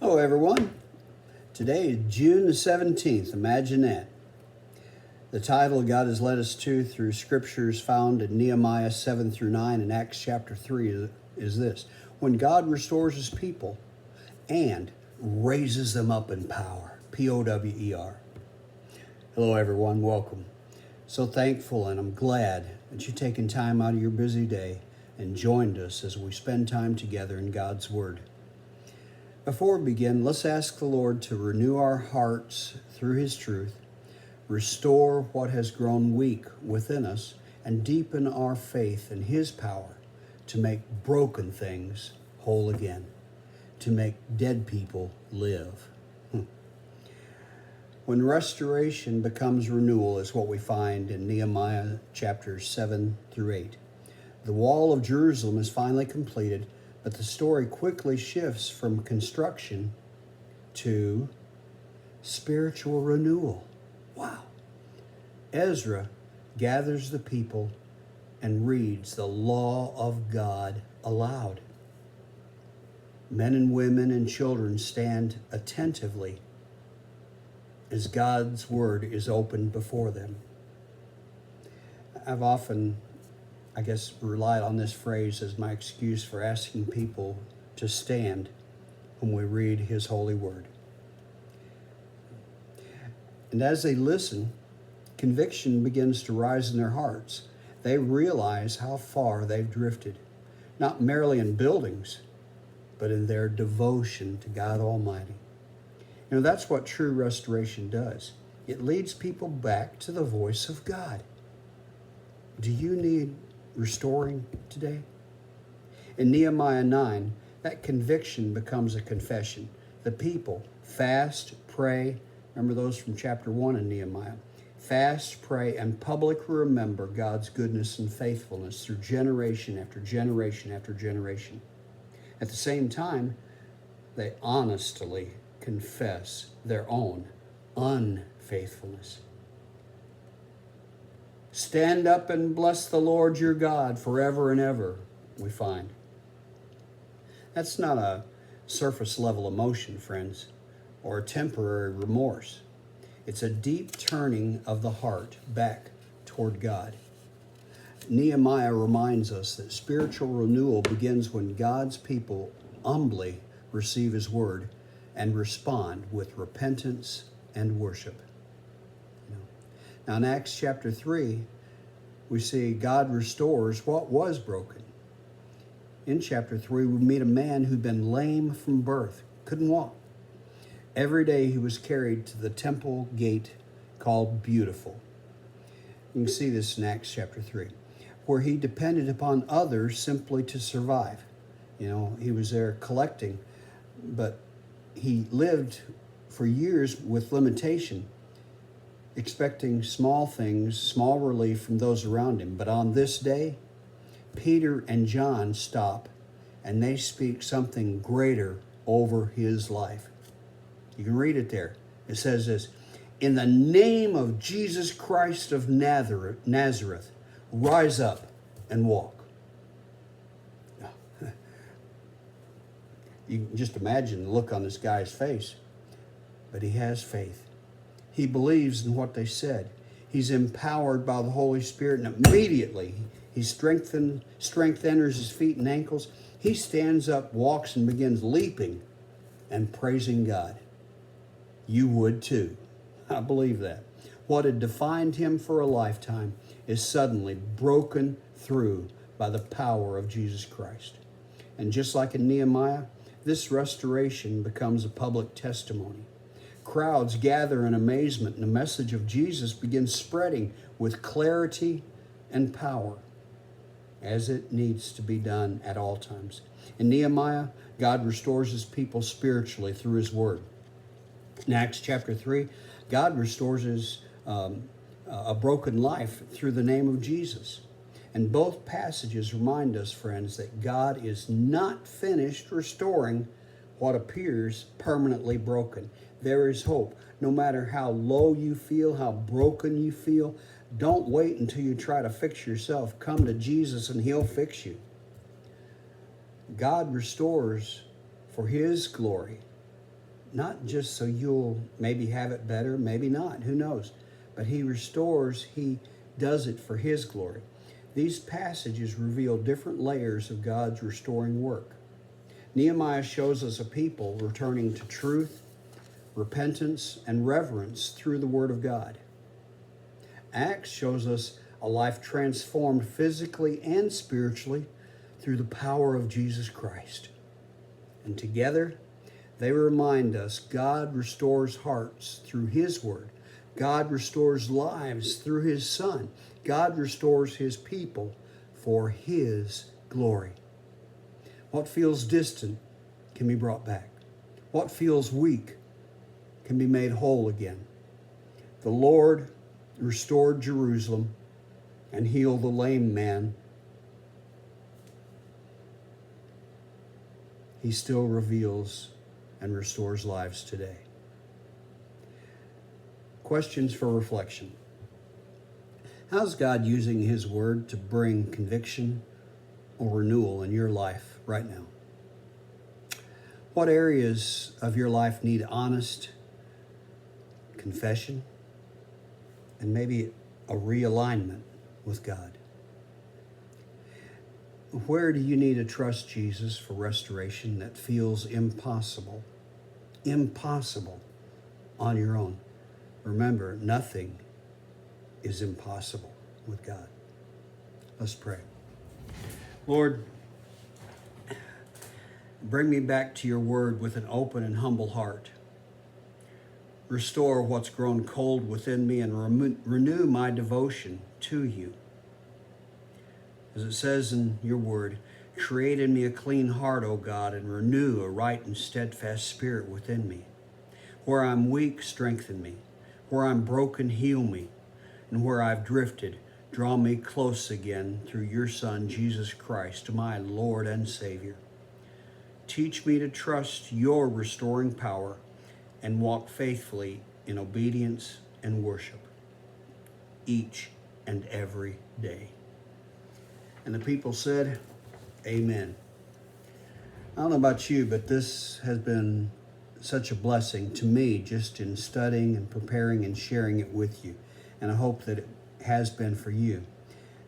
Hello, everyone. Today is June the 17th. Imagine that. The title God has led us to through scriptures found in Nehemiah 7 through 9 and Acts chapter 3 is this: when God restores his people and raises them up in power. Power. Hello, everyone. Welcome. So thankful, and I'm glad that you've taken time out of your busy day and joined us as we spend time together in God's Word. Before we begin, let's ask the Lord to renew our hearts through his truth, restore what has grown weak within us, and deepen our faith in his power to make broken things whole again, to make dead people live. When restoration becomes renewal is what we find in Nehemiah chapters 7 through 8. The wall of Jerusalem is finally completed, but the story quickly shifts from construction to spiritual renewal. Wow. Ezra gathers the people and reads the law of God aloud. Men and women and children stand attentively as God's word is opened before them. I've often relied on this phrase as my excuse for asking people to stand when we read his holy word. And as they listen, conviction begins to rise in their hearts. They realize how far they've drifted, not merely in buildings, but in their devotion to God Almighty. That's what true restoration does. It leads people back to the voice of God. Do you need restoring today? In Nehemiah 9, that conviction becomes a confession. The people fast, pray. Remember those from chapter 1 in Nehemiah. Fast, pray, and publicly remember God's goodness and faithfulness through generation after generation after generation. At the same time, they honestly confess their own unfaithfulness. Stand up and bless the Lord your God forever and ever, we find. That's not a surface level emotion, friends, or a temporary remorse. It's a deep turning of the heart back toward God. Nehemiah reminds us that spiritual renewal begins when God's people humbly receive his word and respond with repentance and worship. Now in Acts chapter 3, we see God restores what was broken. In chapter 3, we meet a man who'd been lame from birth, couldn't walk. Every day he was carried to the temple gate called Beautiful. You can see this in Acts chapter 3, where he depended upon others simply to survive. He was there collecting, but he lived for years with limitation, expecting small things, small relief from those around him. But on this day, Peter and John stop and they speak something greater over his life. You can read it there. It says this: "In the name of Jesus Christ of Nazareth, rise up and walk." You can just imagine the look on this guy's face. But he has faith. He believes in what they said. He's empowered by the Holy Spirit, and immediately strength enters his feet and ankles. He stands up, walks, and begins leaping and praising God. You would too. I believe that. What had defined him for a lifetime is suddenly broken through by the power of Jesus Christ. And just like in Nehemiah, this restoration becomes a public testimony. Crowds gather in amazement, and the message of Jesus begins spreading with clarity and power, as it needs to be done at all times. In Nehemiah, God restores his people spiritually through his word. In Acts chapter 3, God restores a broken life through the name of Jesus. And both passages remind us, friends, that God is not finished restoring what appears permanently broken. There is hope. No matter how low you feel, how broken you feel, don't wait until you try to fix yourself. Come to Jesus and he'll fix you. God restores for his glory not just so you'll maybe have it better, maybe not, who knows. But he restores, he does it for his glory. These passages reveal different layers of God's restoring work. Nehemiah shows us a people returning to truth, repentance, and reverence through the Word of God. Acts shows us a life transformed physically and spiritually through the power of Jesus Christ. And together, they remind us God restores hearts through His Word. God restores lives through His Son. God restores His people for His glory. What feels distant can be brought back. What feels weak can be made whole again. The Lord restored Jerusalem and healed the lame man. He still reveals and restores lives today. Questions for reflection. How's God using His Word to bring conviction or renewal in your life right now? What areas of your life need honest confession and maybe a realignment with God? Where do you need to trust Jesus for restoration that feels impossible on your own? Remember, nothing is impossible with God. Let's pray. Lord, bring me back to your word with an open and humble heart. Restore what's grown cold within me and renew my devotion to you. As it says in your word, create in me a clean heart, O God, and renew a right and steadfast spirit within me. Where I'm weak, strengthen me. Where I'm broken, heal me. And where I've drifted, draw me close again through your Son, Jesus Christ, my Lord and Savior. Teach me to trust your restoring power and walk faithfully in obedience and worship each and every day. And the people said, Amen. I don't know about you, but this has been such a blessing to me just in studying and preparing and sharing it with you. And I hope that it has been for you.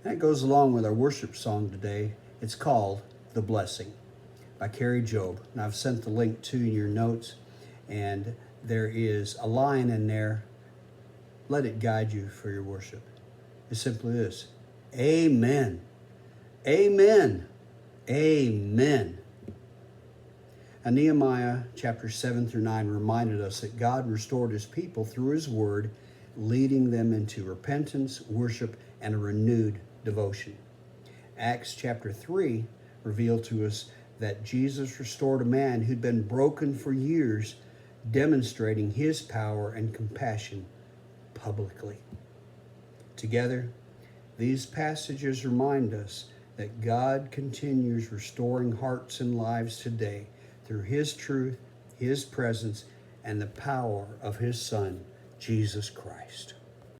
And it goes along with our worship song today. It's called The Blessing by Kari, Jobe. And I've sent the link to your notes. And there is a line in there. Let it guide you for your worship. It's simply this. Amen. Amen. Amen. And Nehemiah chapter 7 through 9 reminded us that God restored his people through his word, leading them into repentance, worship, and a renewed devotion. Acts chapter 3 revealed to us that Jesus restored a man who'd been broken for years, demonstrating his power and compassion publicly. Together, these passages remind us that God continues restoring hearts and lives today through his truth, his presence, and the power of his Son, Jesus Christ.